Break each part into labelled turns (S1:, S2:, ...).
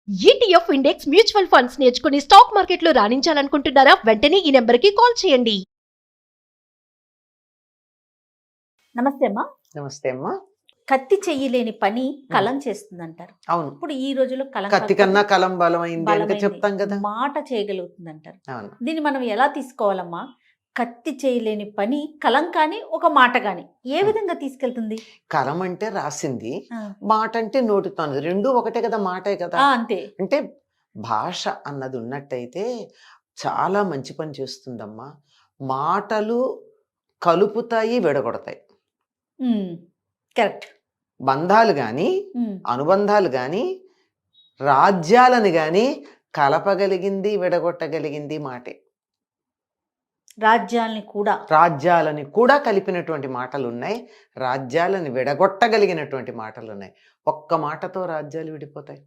S1: ETF index mutual funds నేర్చుకుని stock మార్కెట్లో రాణించాలనుకుంటున్నారా? వెంటనే ఈ నెంబర్కి కాల్ చేయండి.
S2: నమస్తే అమ్మా.
S3: నమస్తే అమ్మా.
S2: కత్తి చెయ్యలేని పని కలం చేస్తుందంటారు.
S3: అవును,
S2: ఇప్పుడు ఈ రోజుల్లో కలం
S3: కత్తి కన్నా కలం బలమైంది అంటే
S2: బలమైంది.
S3: చెప్తాం కదా.
S2: మాట చేయగలుగుతుంది అంటారు.
S3: అవును,
S2: దీన్ని మనం ఎలా తీసుకోవాలమ్మా? కత్తి చేయలేని పని కలం కానీ ఒక మాట కానీ ఏ విధంగా తీసుకెళ్తుంది?
S3: కలం అంటే రాసింది,
S2: ఆ,
S3: మాట అంటే నోటితో, రెండు ఒకటే కదా, మాటే కదా.
S2: అంతే.
S3: అంటే భాష అన్నది ఉన్నట్టయితే చాలా మంచి పని చేస్తుందమ్మా. మాటలు కలుపుతాయి, విడగొడతాయి.
S2: కరెక్ట్.
S3: బంధాలు కానీ అనుబంధాలు కానీ రాజ్యాలను కానీ కలపగలిగింది, విడగొట్టగలిగింది మాటే. రాజ్యాలని కూడా కలిపినటువంటి మాటలు ఉన్నాయి, రాజ్యాలను విడగొట్టగలిగినటువంటి మాటలు ఉన్నాయి. ఒక్క మాటతో రాజ్యాలు విడిపోతాయి.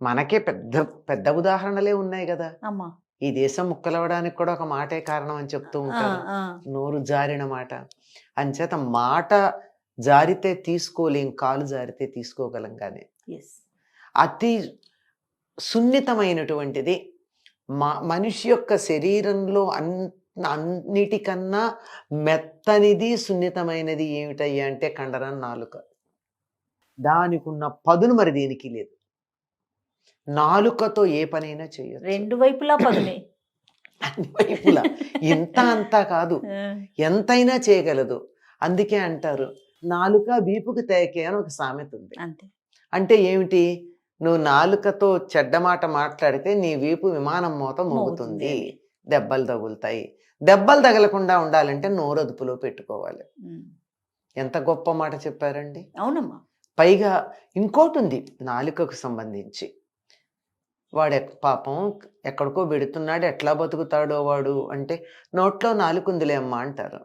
S3: మనకే పెద్ద పెద్ద ఉదాహరణలే ఉన్నాయి కదా. ఈ దేశం ముక్కలవడానికి కూడా ఒక మాటే కారణం అని చెప్తూ ఉంటారు. నోరు జారిన మాట. అంచేత మాట జారితే తీసుకోలేం, కాలు జారితే తీసుకోగలం. కానీ అతి సున్నితమైనటువంటిది మనిషి యొక్క శరీరంలో అన్నిటికన్నా మెత్తనిది, సున్నితమైనది ఏమిటయ్యా అంటే కండరం, నాలుక. దానికి ఉన్న పదును మరి దేనికి లేదు. నాలుకతో ఏ పనైనా చేయొచ్చు.
S2: రెండు వైపులా పదునే.
S3: అన్ని వైపులా. ఇంత అంతా కాదు, ఎంతైనా చేయగలదు. అందుకే అంటారు, నాలుక వీపుకు తేకే అని ఒక సామెత ఉంది. అంటే ఏమిటి? నువ్వు నాలుకతో చెడ్డ మాట మాట్లాడితే నీ వీపు విమానం మోత మోగుతుంది, దెబ్బలు తగులుతాయి. దెబ్బలు తగలకుండా ఉండాలంటే నోరదుపులో పెట్టుకోవాలి. ఎంత గొప్ప మాట చెప్పారండి.
S2: అవునమ్మా.
S3: పైగా ఇంకోటి ఉంది నాలుకకు సంబంధించి. వాడు పాపం ఎక్కడికో పెడుతున్నాడు, ఎట్లా బతుకుతాడో వాడు అంటే, నోట్లో నాలుకుందిలే అమ్మా అంటారు.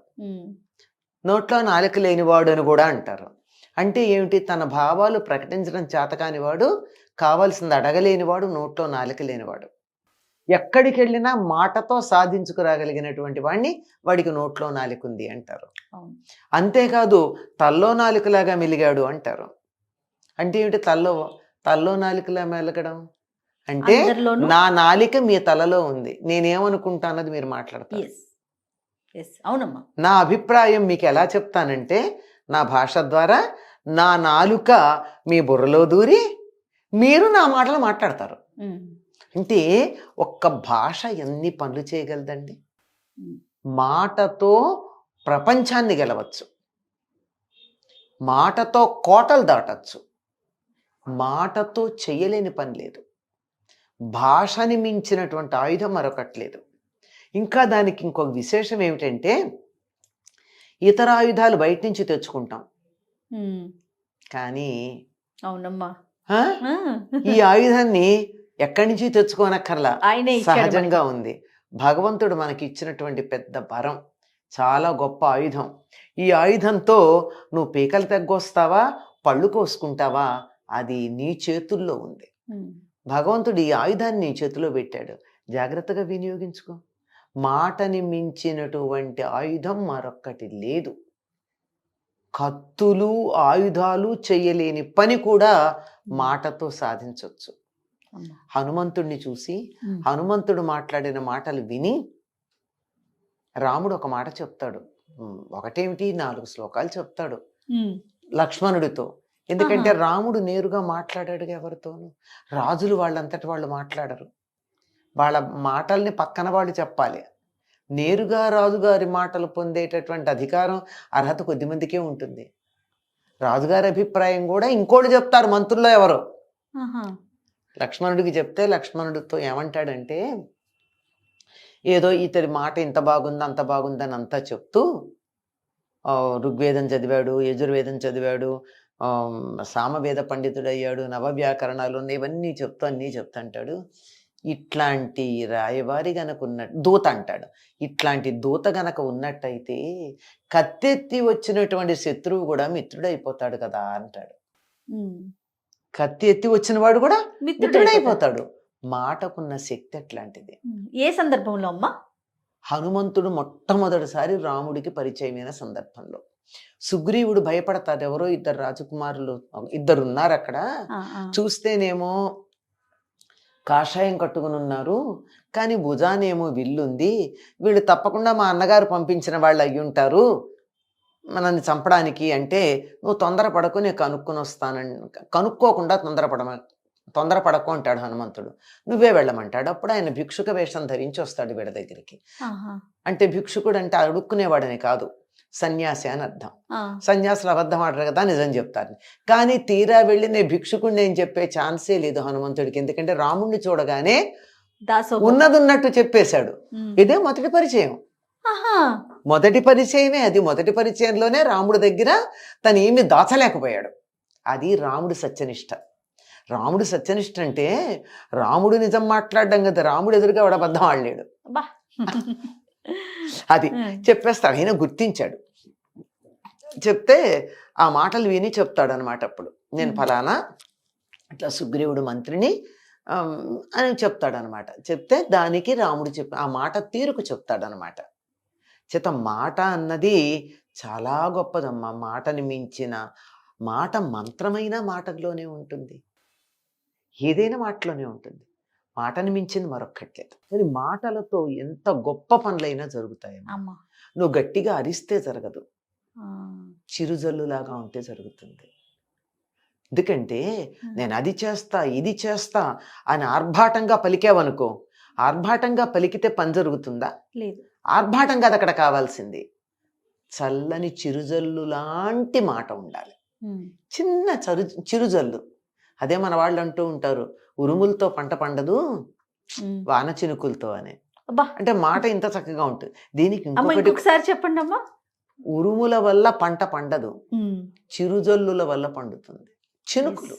S3: నోట్లో నాలుక లేనివాడు అని కూడా అంటారు. అంటే ఏమిటి? తన భావాలు ప్రకటించడం చేతకానివాడు, కావాల్సింది అడగలేనివాడు, నోట్లో నాలుక లేనివాడు. ఎక్కడికి వెళ్ళినా మాటతో సాధించుకురాగలిగినటువంటి వాడిని వాడికి నోట్లో నాలుకుంది అంటారు. అంతేకాదు తల్లో నాలుకలాగా మెలిగాడు అంటారు. అంటే ఏమిటి? తల్లో నాలుకలా మెలగడం అంటే, నా నాలిక మీ తలలో ఉంది, నేనేమనుకుంటానది మీరు మాట్లాడతారు.
S2: అవునమ్మా.
S3: నా అభిప్రాయం మీకు ఎలా చెప్తానంటే, నా భాష ద్వారా నా నాలుక మీ బుర్రలో దూరి మీరు నా మాటలు మాట్లాడతారు. అంటే ఒక్క భాష ఎన్ని పనులు చేయగలదండి. మాటతో ప్రపంచాన్ని గెలవచ్చు, మాటతో కోటలు దాటచ్చు, మాటతో చేయలేని పని లేదు. భాషని మించినటువంటి ఆయుధం మరొకట్లేదు. ఇంకా దానికి ఇంకొక విశేషం ఏమిటంటే, ఇతర ఆయుధాలు బయట నుంచి తెచ్చుకుంటాం, కానీ
S2: అవునమ్మా,
S3: ఈ ఆయుధాన్ని ఎక్కడి నుంచి తెచ్చుకోనక్కర్లా, సహజంగా ఉంది. భగవంతుడు మనకి ఇచ్చినటువంటి పెద్ద వరం, చాలా గొప్ప ఆయుధం. ఈ ఆయుధంతో నువ్వు పీకలు తగ్గొస్తావా, పళ్ళు కోసుకుంటావా, అది నీ చేతుల్లో ఉంది. భగవంతుడు ఈ ఆయుధాన్ని నీ చేతిలో పెట్టాడు, జాగ్రత్తగా వినియోగించుకో. మాటని మించినటువంటి ఆయుధం మరొక్కటి లేదు. కత్తులు, ఆయుధాలు చేయలేని పని కూడా మాటతో సాధించవచ్చు. హనుమంతుడిని చూసి, హనుమంతుడు మాట్లాడిన మాటలు విని రాముడు ఒక మాట చెప్తాడు. ఒకటేమిటి, 4 శ్లోకాలు చెప్తాడు లక్ష్మణుడితో. ఎందుకంటే రాముడు నేరుగా మాట్లాడాడు ఎవరితోనూ. రాజులు వాళ్ళంతటి వాళ్ళు మాట్లాడరు, వాళ్ళ మాటల్ని పక్కన వాళ్ళు చెప్పాలి. నేరుగా రాజుగారి మాటలు పొందేటటువంటి అధికారం, అర్హత కొద్దిమందికే ఉంటుంది. రాజుగారి అభిప్రాయం కూడా ఇంకోటి చెప్తారు మంత్రుల్లో ఎవరో. లక్ష్మణుడికి చెప్తే లక్ష్మణుడితో ఏమంటాడంటే, ఏదో ఇతడి మాట ఇంత బాగుంది అంత బాగుందని అంతా చెప్తూ, ఋగ్వేదం చదివాడు, యజుర్వేదం చదివాడు, సామవేద పండితుడయ్యాడు, నవవ్యాకరణాలు ఉన్నాయి, ఇవన్నీ చెప్తూ అన్నీ చెప్తాంటాడు. ఇట్లాంటి రాయవారి గనక దూత అంటాడు, ఇట్లాంటి దూత గనక ఉన్నట్టయితే కత్తెత్తి వచ్చినటువంటి శత్రువు కూడా మిత్రుడైపోతాడు కదా అంటాడు. కత్తి ఎత్తి వచ్చిన వాడు కూడా మిత్రుడైపోతాడు. మాటకున్న శక్తి అట్లాంటిది.
S2: ఏ సందర్భంలో అమ్మా?
S3: హనుమంతుడు మొట్టమొదటిసారి రాముడికి పరిచయమైన సందర్భంలో. సుగ్రీవుడు భయపడతాడు, ఎవరో 2 రాజకుమారులు 2 ఉన్నారు అక్కడ, చూస్తేనేమో కాషాయం కట్టుకుని ఉన్నారు, కానీ భుజానేమో విల్లుంది, వీళ్ళు తప్పకుండా మా అన్నగారు పంపించిన వాళ్ళు అయ్యి ఉంటారు మనల్ని చంపడానికి అంటే, నువ్వు తొందరపడకు, నేను కనుక్కొని వస్తానని. కనుక్కోకుండా తొందరపడకు అంటాడు హనుమంతుడు. నువ్వే వెళ్ళమంటాడు. అప్పుడు ఆయన భిక్షుక వేషం ధరించి వస్తాడు వీళ్ళ దగ్గరికి.
S2: ఆహా.
S3: అంటే భిక్షుకుడు అంటే అడుక్కునేవాడని కాదు, సన్యాసి అని అర్థం.
S2: ఆ.
S3: సన్యాసులు అబద్ధం ఆడరు కదా, నిజం చెప్తారు. కానీ తీరా వెళ్ళి నేను భిక్షుకుడిని నేను చెప్పే ఛాన్సే లేదు హనుమంతుడికి. ఎందుకంటే రాముణ్ణి చూడగానే
S2: దాసోహం.
S3: ఉన్నదున్నట్టు చెప్పేశాడు. ఇదే మొదటి పరిచయం.
S2: ఆహా.
S3: మొదటి పరిచయమే అది. మొదటి పరిచయంలోనే రాముడి దగ్గర తను ఏమి దాచలేకపోయాడు. అది రాముడి సత్యనిష్ట. రాముడు సత్యనిష్ట అంటే రాముడు నిజం మాట్లాడడం కదా, రాముడు ఎదురుగా వాడు అబద్ధం ఆడలేడు.
S2: అబ్బా.
S3: అది చెప్పేస్తాడు. ఆయన గుర్తించాడు. చెప్తే ఆ మాటలు విని చెప్తాడు అనమాట. అప్పుడు నేను ఫలానా ఇట్లా సుగ్రీవుడు మంత్రిని అని చెప్తాడు అనమాట. చెప్తే దానికి రాముడు ఆ మాట తీరుకు చెప్తాడు అనమాట. చేత మాట అన్నది చాలా గొప్పదమ్మా. మాటని మించిన మాట మంత్రమైన మాటలోనే ఉంటుంది, ఏదైనా మాటలోనే ఉంటుంది. మాటని మించింది మరొక్కట్లేదు. మరి మాటలతో ఎంత గొప్ప పనులైనా జరుగుతాయమ్మా.
S2: అమ్మా.
S3: నువ్వు గట్టిగా అరిస్తే జరగదు,
S2: ఆ.
S3: చిరుజల్లులాగా ఉంటే జరుగుతుంది. ఎందుకంటే నేను అది చేస్తా ఇది చేస్తా అని ఆర్భాటంగా పలికావనుకో, ఆర్భాటంగా పలికితే పని జరుగుతుందా?
S2: లేదు.
S3: ఆర్భాటంగా అది అక్కడ కావాల్సింది చల్లని చిరుజల్లు లాంటి మాట ఉండాలి. చిన్న చిరుజల్లు. అదే మన వాళ్ళు అంటూ ఉంటారు, ఉరుములతో పంట పండదు వాన చినుకులతో అని.
S2: అబ్బా.
S3: అంటే మాట ఇంత చక్కగా ఉంటుంది. దీనికి
S2: ఇంకొకసారి చెప్పండి అమ్మా.
S3: ఉరుముల వల్ల పంట పండదు, చిరుజల్లుల వల్ల పండుతుంది. చినుకులు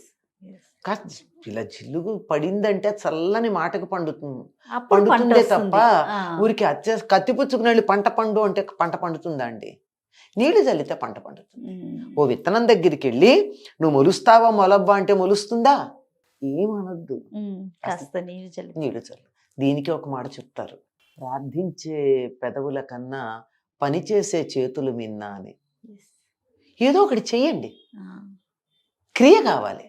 S3: ఇలా జిల్లుగు పడిందంటే చల్లని మాటకు పండుతుందే తప్ప ఊరికి కత్తిపుచ్చుకుని వెళ్ళి పంట పండు అంటే పంట పండుతుందా అండి? నీళ్లు చల్లితే పంట పండుతుంది. ఓ విత్తనం దగ్గరికి వెళ్ళి నువ్వు మొలుస్తావా మొలవ్వా అంటే మొలుస్తుందా? ఏమనొద్దు, నీళ్లు చల్లు. దీనికి ఒక మాట చెప్తారు, ప్రార్థించే పెదవుల కన్నా పనిచేసే చేతులు మిన్నా అని. ఏదో ఒకటి చెయ్యండి, క్రియ కావాలి,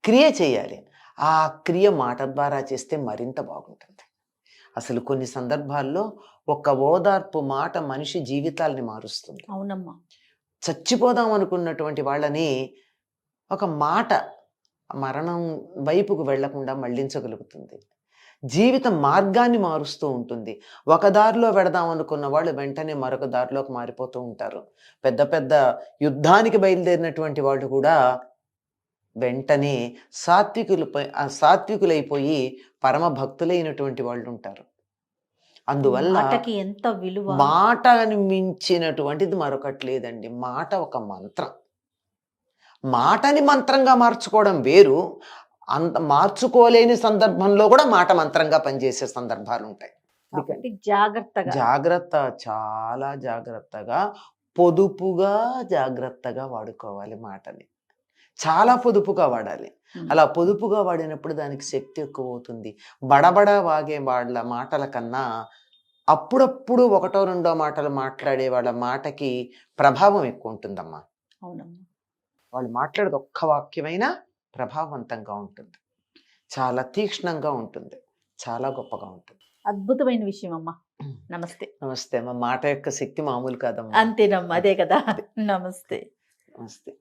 S3: క్రియ చేయాలి. ఆ క్రియ మాట ద్వారా చేస్తే మరింత బాగుంటుంది. అసలు కొన్ని సందర్భాల్లో ఒక ఓదార్పు మాట మనిషి జీవితాలని మారుస్తుంది.
S2: అవునమ్మా.
S3: చచ్చిపోదాం అనుకున్నటువంటి వాళ్ళని ఒక మాట మరణం వైపుకు వెళ్లకుండా మళ్లించగలుగుతుంది. జీవిత మార్గాన్ని మారుస్తూ ఉంటుంది. ఒక దారిలో వెడదాం అనుకున్న వాళ్ళు వెంటనే మరొక దారిలోకి మారిపోతూ ఉంటారు. పెద్ద పెద్ద యుద్ధానికి బయలుదేరినటువంటి వాళ్ళు కూడా వెంటనే సాత్వికులైపోయి పరమ భక్తులైనటువంటి వాళ్ళు ఉంటారు. అందువల్ల
S2: ఎంత విలువ.
S3: మాటని మించినటువంటిది మరొకటి లేదండి. మాట ఒక మంత్రం. మాటని మంత్రంగా మార్చుకోవడం వేరు, అంత మార్చుకోలేని సందర్భంలో కూడా మాట మంత్రంగా పనిచేసే సందర్భాలు ఉంటాయి. జాగ్రత్త, చాలా జాగ్రత్తగా, పొదుపుగా జాగ్రత్తగా వాడుకోవాలి మాటని. చాలా పొదుపుగా వాడాలి. అలా పొదుపుగా వాడినప్పుడు దానికి శక్తి ఎక్కువ అవుతుంది. బడబడ వాగే వాళ్ళ మాటల కన్నా అప్పుడప్పుడు ఒకటో రెండో మాటలు మాట్లాడే వాళ్ళ మాటకి ప్రభావం ఎక్కువ ఉంటుందమ్మా.
S2: అవునమ్మా.
S3: వాళ్ళు మాట్లాడేది ఒక్క వాక్యమైనా ప్రభావవంతంగా ఉంటుంది, చాలా తీక్ష్ణంగా ఉంటుంది, చాలా గొప్పగా ఉంటుంది.
S2: అద్భుతమైన విషయం అమ్మా. నమస్తే.
S3: నమస్తే అమ్మా. మాట యొక్క శక్తి మామూలు కాదమ్మా.
S2: అంతేనమ్మా, అదే కదా. నమస్తే.
S3: నమస్తే.